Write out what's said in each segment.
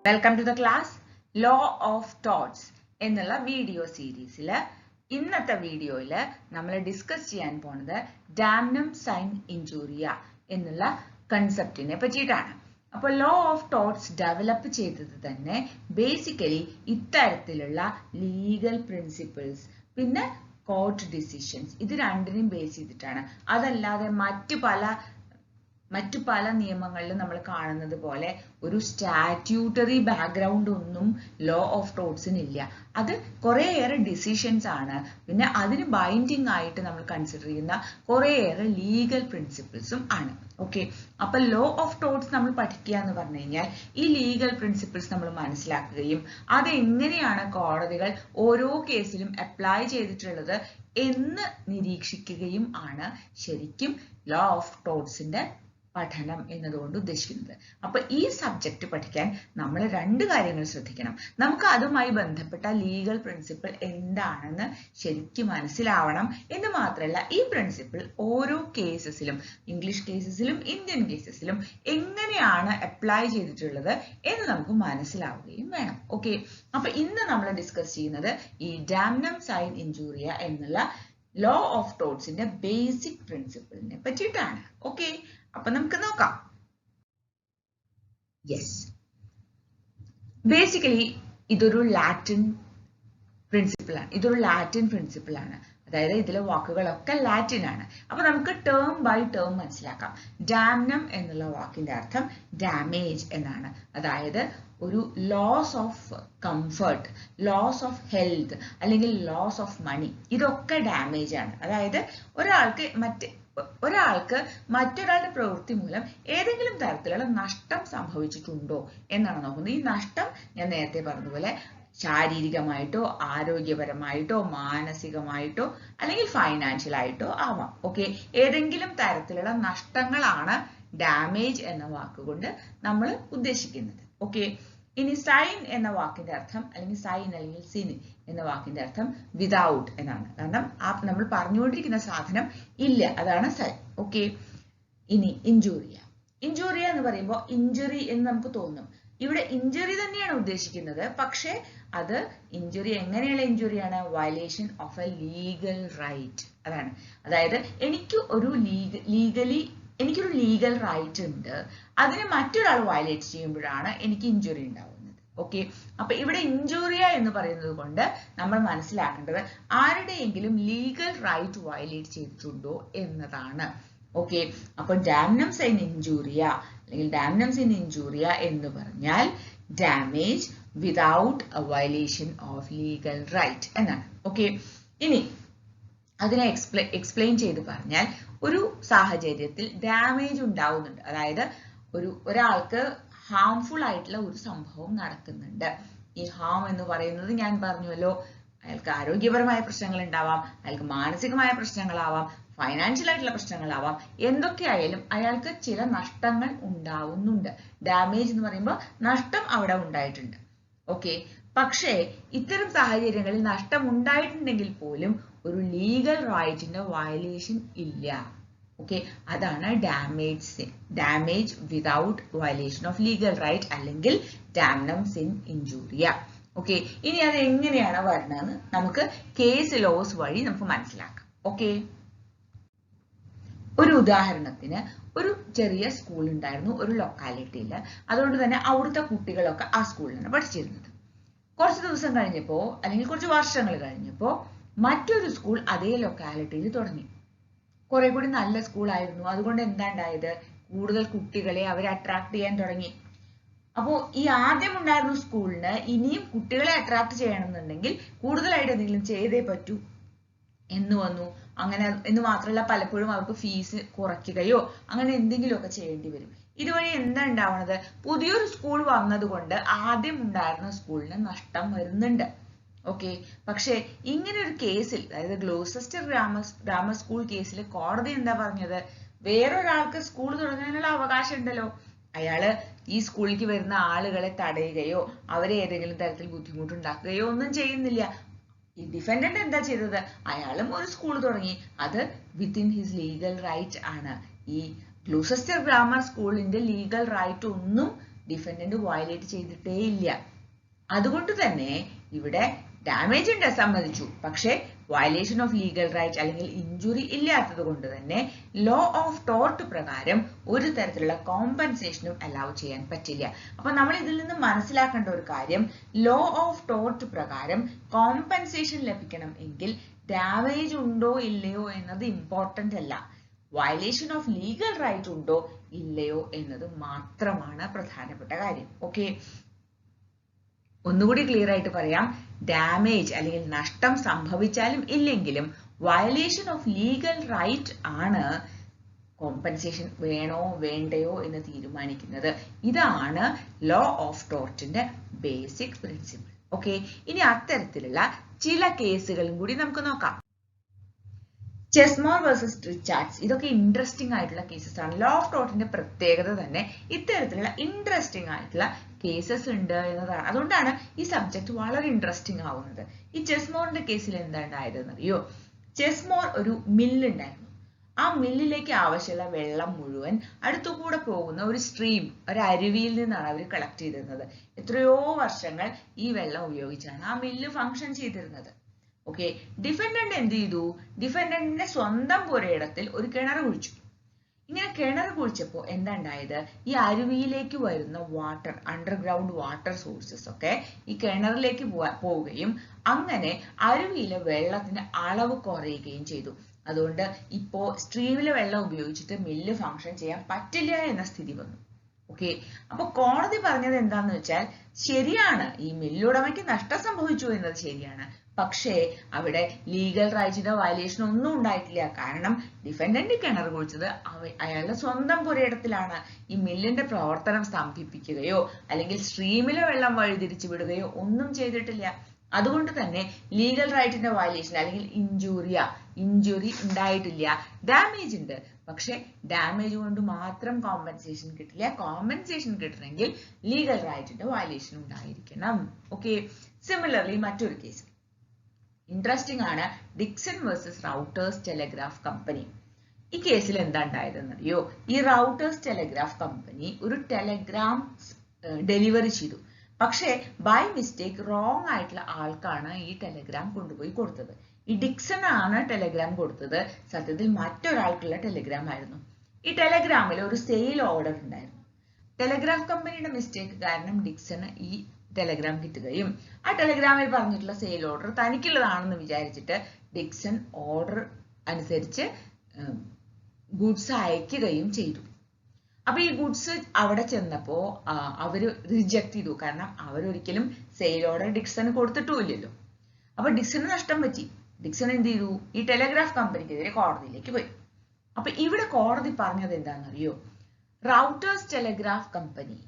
Welcome to the class Law of Torts എന്നുള്ള video സീരീസിൽ ഇന്നത്തെ വീഡിയോയിൽ നമ്മൾ ഡിസ്കസ് ചെയ്യാൻ പോകുന്നത് Damnum Sine Injuria എന്നുള്ള കൺസെപ്റ്റിനെ പറ്റിയിട്ടാണ്. അപ്പോൾ ലോ ഓഫ് ടോർട്സ് ഡെവലപ്പ് ചെയ്തത് തന്നെ ബേസിക്കലി ഇത്തരത്തിലുള്ള ലീഗൽ പ്രിൻസിപ്പിൾസ് പിന്നെ കോർട്ട് ഡിസിഷൻസ് ഇത് രണ്ടിനെയും ബേസ് ചെയ്തിട്ടാണ്. അതല്ലാതെ മറ്റു പല നിയമങ്ങളിലും നമ്മൾ കാണുന്നത് പോലെ ഒരു സ്റ്റാറ്റ്യൂട്ടറി ബാക്ക്ഗ്രൗണ്ട് ഒന്നും ലോ ഓഫ് ടോർട്സിനില്ല. അത് കുറേയേറെ ഡിസിഷൻസ് ആണ്. പിന്നെ അതിന് ബൈൻഡിങ് ആയിട്ട് നമ്മൾ കൺസിഡർ ചെയ്യുന്ന കുറേയേറെ ലീഗൽ പ്രിൻസിപ്പിൾസും ആണ്. ഓക്കെ, അപ്പൊ ലോ ഓഫ് ടോർട്സ് നമ്മൾ പഠിക്കുക എന്ന് പറഞ്ഞു കഴിഞ്ഞാൽ ഈ ലീഗൽ പ്രിൻസിപ്പിൾസ് നമ്മൾ മനസ്സിലാക്കുകയും അത് എങ്ങനെയാണ് കോടതികൾ ഓരോ കേസിലും അപ്ലൈ ചെയ്തിട്ടുള്ളത് എന്ന് നിരീക്ഷിക്കുകയും ആണ് ശരിക്കും ലോ ഓഫ് ടോർട്സിന്റെ പഠനം എന്നതുകൊണ്ട് ഉദ്ദേശിക്കുന്നത്. അപ്പൊ ഈ സബ്ജക്ട് പഠിക്കാൻ നമ്മൾ രണ്ട് കാര്യങ്ങൾ ശ്രദ്ധിക്കണം. നമുക്ക് അതുമായി ബന്ധപ്പെട്ട ലീഗൽ പ്രിൻസിപ്പിൾ എന്താണെന്ന് ശരിക്കും മനസ്സിലാവണം എന്ന് മാത്രമല്ല, ഈ പ്രിൻസിപ്പിൾ ഓരോ കേസസിലും ഇംഗ്ലീഷ് കേസസിലും ഇന്ത്യൻ കേസസിലും എങ്ങനെയാണ് അപ്ലൈ ചെയ്തിട്ടുള്ളത് എന്ന് നമുക്ക് മനസ്സിലാവുകയും വേണം. ഓക്കെ, അപ്പൊ ഇന്ന് നമ്മൾ ഡിസ്കസ് ചെയ്യുന്നത് ഈ Damnum Sine Injuria എന്നുള്ള ലോ ഓഫ് ടോർട്സിന്റെ ബേസിക് പ്രിൻസിപ്പിളിനെ പറ്റിയിട്ടാണ്. ഓക്കെ, അപ്പൊ നമുക്ക് നോക്കാം. യെസ്, ബേസിക്കലി ഇതൊരു ലാറ്റിൻ പ്രിൻസിപ്പിൾ ആണ്. അതായത് ഇതിലെ വാക്കുകളൊക്കെ ലാറ്റിൻ ആണ്. അപ്പൊ നമുക്ക് ടേം ബൈ ടേം മനസ്സിലാക്കാം. ഡാംനം എന്നുള്ള വാക്കിന്റെ അർത്ഥം ഡാമേജ് എന്നാണ്. അതായത് ഒരു loss of comfort, loss of health അല്ലെങ്കിൽ ലോസ് ഓഫ് മണി, ഇതൊക്കെ ഡാമേജ് ആണ്. അതായത് ഒരാൾക്ക് മറ്റൊരാളുടെ പ്രവൃത്തി മൂലം ഏതെങ്കിലും തരത്തിലുള്ള നഷ്ടം സംഭവിച്ചിട്ടുണ്ടോ എന്നാണ് നോക്കുന്നത്. ഈ നഷ്ടം ഞാൻ നേരത്തെ പറഞ്ഞതുപോലെ ശാരീരികമായിട്ടോ ആരോഗ്യപരമായിട്ടോ മാനസികമായിട്ടോ അല്ലെങ്കിൽ ഫൈനാൻഷ്യൽ ആയിട്ടോ ആവാം. ഓക്കെ, ഏതെങ്കിലും തരത്തിലുള്ള നഷ്ടങ്ങളാണ് ഡാമേജ് എന്ന വാക്കുകൊണ്ട് നമ്മൾ ഉദ്ദേശിക്കുന്നത്. ഓക്കെ, ഇനി സൈൻ എന്ന വാക്കിന്റെ അർത്ഥം അല്ലെങ്കിൽ സിൻ എന്ന വാക്കിന്റെ അർത്ഥം വിതൗട്ട് എന്നാണ്. കാരണം നമ്മൾ പറഞ്ഞുകൊണ്ടിരിക്കുന്ന സാധനം ഇല്ല, അതാണ് സൈൻ. ഓക്കെ, ഇനി ഇഞ്ചൂറിയ എന്ന് പറയുമ്പോൾ ഇഞ്ചുറി എന്ന് നമുക്ക് തോന്നും. ഇവിടെ ഇഞ്ചുറി തന്നെയാണ് ഉദ്ദേശിക്കുന്നത്, പക്ഷെ അത് ഇഞ്ചുറി എങ്ങനെയുള്ള ഇഞ്ചുറിയാണ്? Violation of a legal right. അതാണ്. അതായത് എനിക്കൊരു ലീഗൽ റൈറ്റ് ഉണ്ട്, അതിനെ മറ്റൊരാൾ വയലേറ്റ് ചെയ്യുമ്പോഴാണ് എനിക്ക് ഇഞ്ചുറി ഉണ്ടാവുന്നത്. ഓക്കെ, അപ്പൊ ഇവിടെ ഇഞ്ചൂറിയ എന്ന് പറയുന്നത് കൊണ്ട് നമ്മൾ മനസ്സിലാക്കേണ്ടത് ആരുടെയെങ്കിലും ലീഗൽ റൈറ്റ് വയലേറ്റ് ചെയ്തിട്ടുണ്ടോ എന്നതാണ്. ഓക്കെ, അപ്പൊ ഡാംനം സൈൻ ഇഞ്ചൂറിയ അല്ലെങ്കിൽ ഡാംനം സൈൻ ഇഞ്ചൂറിയ എന്ന് പറഞ്ഞാൽ damage without a violation of legal right എന്നാണ്. ഓക്കെ, ഇനി അതിനെ എക്സ്പ്ലെയിൻ ചെയ്ത് പറഞ്ഞാൽ ഒരു സാഹചര്യത്തിൽ ഡാമേജ് ഉണ്ടാവുന്നുണ്ട്. അതായത് ഒരാൾക്ക് ഹാംഫുൾ ആയിട്ടുള്ള ഒരു സംഭവം നടക്കുന്നുണ്ട്. ഈ ഹാം എന്ന് പറയുന്നത് ഞാൻ പറഞ്ഞുവല്ലോ, അയാൾക്ക് ആരോഗ്യപരമായ പ്രശ്നങ്ങൾ ഉണ്ടാവാം, അയാൾക്ക് മാനസികമായ പ്രശ്നങ്ങളാവാം, ഫൈനാൻഷ്യൽ ആയിട്ടുള്ള പ്രശ്നങ്ങളാവാം. എന്തൊക്കെയായാലും അയാൾക്ക് ചില നഷ്ടങ്ങൾ ഉണ്ടാവുന്നുണ്ട്. ഡാമേജ് എന്ന് പറയുമ്പോൾ നഷ്ടം അവിടെ ഉണ്ടായിട്ടുണ്ട്. ഓക്കെ, പക്ഷേ ഇത്തരം സാഹചര്യങ്ങളിൽ നഷ്ടം ഉണ്ടായിട്ടുണ്ടെങ്കിൽ പോലും ഒരു ലീഗൽ റൈറ്റിന്റെ വയലേഷൻ ഇല്ല. ഓക്കെ, അതാണ് damage without violation of legal right അല്ലെങ്കിൽ ഡാംനം സിൻ ഇഞ്ചൂറിയ. ഓക്കെ, ഇനി അത് എങ്ങനെയാണ് വരുന്നതെന്ന് നമുക്ക് കേസ് ലോസ് വഴി നമുക്ക് മനസ്സിലാക്കാം. ഓക്കെ, ഒരു ഉദാഹരണത്തിന് ഒരു ചെറിയ സ്കൂൾ ഉണ്ടായിരുന്നു ഒരു ലൊക്കാലിറ്റിയിൽ. അതുകൊണ്ട് തന്നെ അവിടുത്തെ കുട്ടികളൊക്കെ ആ സ്കൂളിലാണ് പഠിച്ചിരുന്നത്. കുറച്ച് ദിവസം കഴിഞ്ഞപ്പോ അല്ലെങ്കിൽ കുറച്ച് വർഷങ്ങൾ കഴിഞ്ഞപ്പോ മറ്റൊരു സ്കൂൾ അതേ ലൊക്കാലിറ്റിയിൽ തുടങ്ങി. കുറെ കൂടി നല്ല സ്കൂൾ ആയിരുന്നു. അതുകൊണ്ട് എന്താ ഉണ്ടായത്? കൂടുതൽ കുട്ടികളെ അവരെ അട്രാക്ട് ചെയ്യാൻ തുടങ്ങി. അപ്പോ ഈ ആദ്യം ഉണ്ടായിരുന്ന സ്കൂളിന് ഇനിയും കുട്ടികളെ അട്രാക്ട് ചെയ്യണമെന്നുണ്ടെങ്കിൽ കൂടുതലായിട്ട് എന്തെങ്കിലും ചെയ്തേ പറ്റൂ എന്ന് വന്നു. അങ്ങനെ എന്ന് മാത്രമല്ല, പലപ്പോഴും അവർക്ക് ഫീസ് കുറയ്ക്കുകയോ അങ്ങനെ എന്തെങ്കിലുമൊക്കെ ചെയ്യേണ്ടി വരും. ഇതുവഴി എന്താ ഉണ്ടാവുന്നത്? പുതിയൊരു സ്കൂൾ വന്നതുകൊണ്ട് ആദ്യം ഉണ്ടായിരുന്ന സ്കൂളിന് നഷ്ടം വരുന്നുണ്ട്. ഓക്കെ, പക്ഷെ ഇങ്ങനെ ഒരു കേസിൽ, അതായത് ഗ്ലോസസ്റ്റർ ഗ്രാമർ സ്കൂൾ കേസിൽ കോടതി എന്താ പറഞ്ഞത്? വേറൊരാൾക്ക് സ്കൂൾ തുടങ്ങാനുള്ള അവകാശം ഉണ്ടല്ലോ. അയാള് ഈ സ്കൂളിലേക്ക് വരുന്ന ആളുകളെ തടയുകയോ അവരെ ഏതെങ്കിലും തരത്തിൽ ബുദ്ധിമുട്ടുണ്ടാക്കുകയോ ഒന്നും ചെയ്യുന്നില്ല. ഈ ഡിഫൻഡന്റ് എന്താ ചെയ്തത്? അയാളും ഒരു സ്കൂൾ തുടങ്ങി. അത് വിത്തിൻ ഹിസ് ലീഗൽ റൈറ്റ് ആണ്. ഈ ഗ്ലൂസസ്റ്റർ ഗ്രാമർ സ്കൂളിന്റെ ലീഗൽ റൈറ്റ് ഒന്നും ഡിഫൻഡന്റ് വയലേറ്റ് ചെയ്തിട്ടേ ഇല്ല. അതുകൊണ്ട് തന്നെ ഇവിടെ ഡാമേജ് ഉണ്ട് സമ്മതിച്ചു, പക്ഷെ വയലേഷൻ ഓഫ് ലീഗൽ റൈറ്റ് അല്ലെങ്കിൽ ഇഞ്ചുറി ഇല്ലാത്തത് കൊണ്ട് തന്നെ ലോ ഓഫ് ടോർട്ട് പ്രകാരം ഒരു തരത്തിലുള്ള കോമ്പൻസേഷനും അലൗ ചെയ്യാൻ പറ്റില്ല. അപ്പൊ നമ്മൾ ഇതിൽ നിന്ന് മനസ്സിലാക്കേണ്ട ഒരു കാര്യം, ലോ ഓഫ് ടോർട്ട് പ്രകാരം കോമ്പൻസേഷൻ ലഭിക്കണം എങ്കിൽ ഡാമേജ് ഉണ്ടോ ഇല്ലയോ എന്നത് ഇമ്പോർട്ടന്റ് അല്ല, വയലേഷൻ ഓഫ് ലീഗൽ റൈറ്റ് ഉണ്ടോ ഇല്ലയോ എന്നത് മാത്രമാണ് പ്രധാനപ്പെട്ട കാര്യം. ഓക്കെ, ഒന്നുകൂടി ക്ലിയർ ആയിട്ട് പറയാം, ഡാമേജ് അല്ലെങ്കിൽ നഷ്ടം സംഭവിച്ചാലും ഇല്ലെങ്കിലും വയലേഷൻ ഓഫ് ലീഗൽ റൈറ്റ് ആണ് കോമ്പൻസേഷൻ വേണോ വേണ്ടയോ എന്ന് തീരുമാനിക്കുന്നത്. ഇതാണ് ലോ ഓഫ് ടോർട്ടിന്റെ ബേസിക് പ്രിൻസിപ്പിൾ. ഓക്കെ, ഇനി അത്തരത്തിലുള്ള ചില കേസുകളും കൂടി നമുക്ക് നോക്കാം. ചെസ്മോർ വേഴ്സസ് റിച്ചാർഡ്സ്, ഇതൊക്കെ ഇൻട്രസ്റ്റിംഗ് ആയിട്ടുള്ള കേസസ് ആണ്. ലോ ഓഫ് ടോർട്ടിന്റെ പ്രത്യേകത തന്നെ ഇത്തരത്തിലുള്ള ഇൻട്രസ്റ്റിംഗ് ആയിട്ടുള്ള കേസസ് ഉണ്ട് എന്നതാണ്. അതുകൊണ്ടാണ് ഈ സബ്ജക്ട് വളരെ ഇൻട്രസ്റ്റിംഗ് ആവുന്നത്. ഈ ചെസ്മോറിന്റെ കേസിൽ എന്താ ഉണ്ടായതെന്ന് അറിയോ? ചെസ്മോർ ഒരു മില്ലുണ്ടായിരുന്നു. ആ മില്ലിലേക്ക് ആവശ്യമുള്ള വെള്ളം മുഴുവൻ അടുത്തുകൂടെ പോകുന്ന ഒരു സ്ട്രീം, ഒരു അരുവിയിൽ നിന്നാണ് അവർ കളക്ട് ചെയ്തിരുന്നത്. എത്രയോ വർഷങ്ങൾ ഈ വെള്ളം ഉപയോഗിച്ചാണ് ആ മില്ല് ഫംഗ്ഷൻ ചെയ്തിരുന്നത്. ഓക്കെ, ഡിഫൻഡന്റ് എന്ത് ചെയ്തു? ഡിഫൻഡന്റിന്റെ സ്വന്തം പുരയിടത്തിൽ ഒരു കിണർ കുഴിച്ചു. ഇങ്ങനെ കിണർ കുഴിച്ചപ്പോൾ എന്താ ഉണ്ടായത്? ഈ അരുവിയിലേക്ക് വരുന്ന വാട്ടർ, അണ്ടർഗ്രൗണ്ട് വാട്ടർ സോഴ്സസ് ഒക്കെ ഈ കിണറിലേക്ക് പോവുകയും അങ്ങനെ അരുവിയിലെ വെള്ളത്തിന്റെ അളവ് കുറയുകയും ചെയ്തു. അതുകൊണ്ട് ഇപ്പോ സ്ട്രീമിലെ വെള്ളം ഉപയോഗിച്ചിട്ട് മില്ല് ഫംഗ്ഷൻ ചെയ്യാൻ പറ്റില്ല എന്ന സ്ഥിതി വന്നു. ഓക്കെ, അപ്പൊ കോടതി പറഞ്ഞത് എന്താന്ന് വെച്ചാൽ, ശരിയാണ്, ഈ മില്ലുടമയ്ക്ക് നഷ്ടം സംഭവിച്ചു എന്നത് ശരിയാണ്, പക്ഷേ അവിടെ ലീഗൽ റൈറ്റ്സിന്റെ വയലേഷൻ ഒന്നും ഉണ്ടായിട്ടില്ല. കാരണം ഡിഫൻഡന്റ് കിണർ കുഴിച്ചത് അയാളുടെ സ്വന്തം പുരയിടത്തിലാണ്. ഈ മില്ലിന്റെ പ്രവർത്തനം സ്തംഭിപ്പിക്കുകയോ അല്ലെങ്കിൽ സ്ട്രീമിലെ വെള്ളം വഴിതിരിച്ചു വിടുകയോ ഒന്നും ചെയ്തിട്ടില്ല. അതുകൊണ്ട് തന്നെ ലീഗൽ റൈറ്റിന്റെ വയലേഷൻ അല്ലെങ്കിൽ ഇഞ്ചുറി ഉണ്ടായിട്ടില്ല. ഡാമേജ് ഉണ്ട്, പക്ഷെ ഡാമേജ് കൊണ്ട് മാത്രം കോമ്പൻസേഷൻ കിട്ടില്ല. കോമ്പൻസേഷൻ കിട്ടണമെങ്കിൽ ലീഗൽ റൈറ്റിന്റെ വയലേഷൻ ഉണ്ടായിരിക്കണം. ഓക്കെ, സിമിലർലി മറ്റൊരു കേസ് ഇൻട്രസ്റ്റിംഗ് ആണ്, Dixon versus routers telegraph company. ഈ കേസിൽ എന്താ ഉണ്ടായതെന്ന് അറിയോ? ഈ റൗട്ടേഴ്സ് ടെലഗ്രാഫ് കമ്പനി ഒരു ടെലഗ്രാം ഡെലിവറി ചെയ്തു. പക്ഷേ ബൈ മിസ്റ്റേക്ക് റോങ് ആയിട്ടുള്ള ആൾക്കാണ് ഈ ടെലഗ്രാം കൊണ്ടുപോയി കൊടുത്തത്. ഈ ഡിക്സൺ ആണ് ടെലഗ്രാം കൊടുത്തത്, സത്യത്തിൽ മറ്റൊരാൾക്കുള്ള ടെലഗ്രാം ആയിരുന്നു. ഈ ടെലഗ്രാമിൽ ഒരു സെയിൽ ഓർഡർ ഉണ്ടായിരുന്നു. ടെലഗ്രാഫ് കമ്പനിയുടെ മിസ്റ്റേക്ക് കാരണം ഡിക്സണ് ഈ ടെലഗ്രാം കിട്ടുകയും ആ ടെലഗ്രാമിൽ പറഞ്ഞിട്ടുള്ള സെയിൽ ഓർഡർ തനിക്കുള്ളതാണെന്ന് വിചാരിച്ചിട്ട് ഡിക്സൺ ഓർഡർ അനുസരിച്ച് ഗുഡ്സ് അയക്കുകയും ചെയ്തു. അപ്പൊ ഈ ഗുഡ്സ് അവിടെ ചെന്നപ്പോ അവര് റിജക്ട് ചെയ്തു. കാരണം അവരൊരിക്കലും സെയിൽ ഓർഡർ ഡിക്സന് കൊടുത്തിട്ടുമില്ലല്ലോ. അപ്പൊ ഡിക്സന് നഷ്ടം പറ്റി. ഡിക്സൺ എന്ത് ചെയ്തു? ഈ ടെലഗ്രാഫ് കമ്പനിക്കെതിരെ കോടതിയിലേക്ക് പോയി. അപ്പൊ ഇവിടെ കോടതി പറഞ്ഞത് എന്താണെന്നറിയോ? Routers telegraph company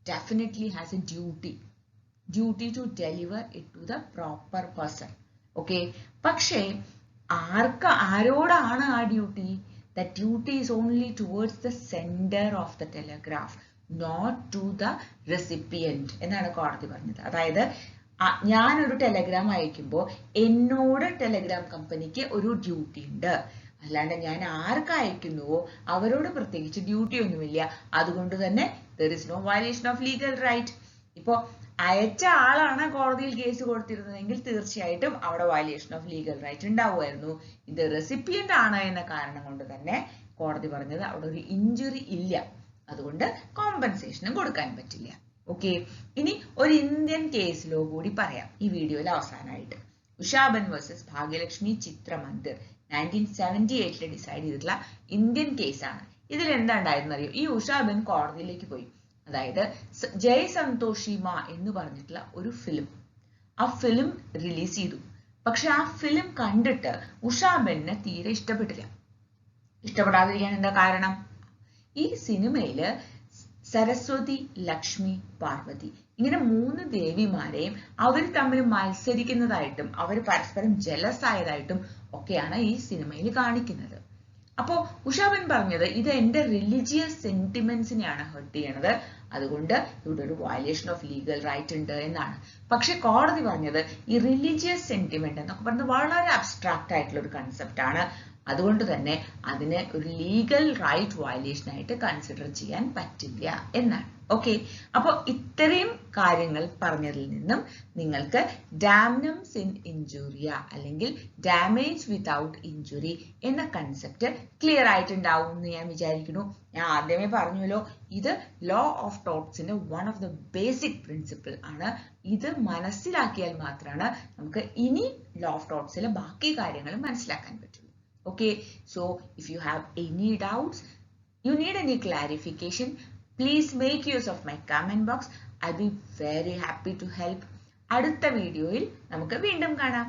definitely has a duty to deliver it to the proper person. Okay, പക്ഷേ ആരോടാണ് ആ duty? That duty is only towards the sender of the telegraph, not to the recipient എന്നാണ് കോടതി പറഞ്ഞത്. അതായത് ഞാനൊരു ടെലഗ്രാം അയക്കുമ്പോൾ എന്നോട് ടെലഗ്രാം കമ്പനിക്ക് ഒരു ഡ്യൂട്ടി ഉണ്ട്, അല്ലാണ്ട് ഞാൻ ആർക്ക് അയക്കുന്നുവോ അവരോട് പ്രത്യേകിച്ച് ഡ്യൂട്ടി ഒന്നുമില്ല. അതുകൊണ്ട് തന്നെ there is no violation of legal right. ഇപ്പോ അയച്ച ആളാണ് കോടതിയിൽ കേസ് കൊടുത്തിരുന്നതെങ്കിൽ തീർച്ചയായിട്ടും അവിടെ വയലേഷൻ ഓഫ് ലീഗൽ റൈറ്റ് ഉണ്ടാവുമായിരുന്നു. ഇത് റെസിപ്പിയന്റ് ആണ് എന്ന കാരണം കൊണ്ട് തന്നെ കോടതി പറഞ്ഞത് അവിടെ ഒരു ഇഞ്ചുറി ഇല്ല, അതുകൊണ്ട് കോമ്പൻസേഷനും കൊടുക്കാൻ പറ്റില്ല. ഓക്കെ, ഇനി ഒരു ഇന്ത്യൻ കേസിലോ കൂടി പറയാം ഈ വീഡിയോയിൽ അവസാനമായിട്ട്. ഉഷാബൻ വേഴ്സസ് ഭാഗ്യലക്ഷ്മി ചിത്രമന്ദിർ 1978 ഡിസൈഡ് ചെയ്തിട്ടുള്ള ഇന്ത്യൻ കേസാണ്. ഇതിൽ എന്താ ഉണ്ടായിരുന്നറിയോ? ഈ ഉഷാബൻ കോടതിയിലേക്ക് പോയി. അതായത് ജയ് സന്തോഷിമ എന്ന് പറഞ്ഞിട്ടുള്ള ഒരു ഫിലിം, ആ ഫിലിം റിലീസ് ചെയ്തു. പക്ഷെ ആ ഫിലിം കണ്ടിട്ട് ഉഷാബെന്നെ തീരെ ഇഷ്ടപ്പെട്ടില്ല. ഇഷ്ടപ്പെടാതിരിക്കാൻ എന്താ കാരണം? ഈ സിനിമയില് സരസ്വതി, ലക്ഷ്മി, പാർവതി ഇങ്ങനെ 3 ദേവിമാരെയും അവർ തമ്മിൽ മത്സരിക്കുന്നതായിട്ടും അവർ പരസ്പരം ജലസ് ആയതായിട്ടും ഒക്കെയാണ് ഈ സിനിമയിൽ കാണിക്കുന്നത്. അപ്പോ ഉഷാബൻ പറഞ്ഞത് ഇത് എന്റെ റിലീജിയസ് സെന്റിമെന്റ്സിനെയാണ് ഹേർട്ട് ചെയ്യണത്, അതുകൊണ്ട് ഇവിടെ ഒരു വയലേഷൻ ഓഫ് ലീഗൽ റൈറ്റ് ഉണ്ട് എന്നാണ്. പക്ഷെ കോടതി പറഞ്ഞത് ഈ റിലീജിയസ് സെന്റിമെന്റ് എന്നൊക്കെ പറഞ്ഞത് വളരെ അബ്സ്ട്രാക്ട് ആയിട്ടുള്ള ഒരു കൺസെപ്റ്റ് ആണ്, അതുകൊണ്ട് തന്നെ അതിനെ ഒരു ലീഗൽ റൈറ്റ് വയലേഷൻ ആയിട്ട് കൺസിഡർ ചെയ്യാൻ പറ്റില്ല എന്നാണ്. ഓക്കെ, അപ്പോൾ ഇത്രയും കാര്യങ്ങൾ പറഞ്ഞതിൽ നിന്നും നിങ്ങൾക്ക് ഡാംനം സിൻ ഇൻജൂറിയ അല്ലെങ്കിൽ ഡാമേജ് വിതൗട്ട് ഇൻജുറി എന്ന കൺസെപ്റ്റ് ക്ലിയർ ആയിട്ടുണ്ടാവും എന്ന് ഞാൻ വിചാരിക്കുന്നു. ഞാൻ ആദ്യമേ പറഞ്ഞല്ലോ, ഇത് ലോ ഓഫ് ടോർട്സിന്റെ one of the basic principle ആണ്. ഇത് മനസ്സിലാക്കിയാൽ മാത്രമാണ് നമുക്ക് ഇനി ലോ ഓഫ് ടോർട്സിലെ ബാക്കി കാര്യങ്ങൾ മനസ്സിലാക്കാൻ പറ്റുള്ളൂ. Okay, so if you have any doubts, you need any clarification, please make use of my comment box. I'll be very happy to help. അടുത്ത വീഡിയോയിൽ നമുക്ക് വീണ്ടും കാണാം.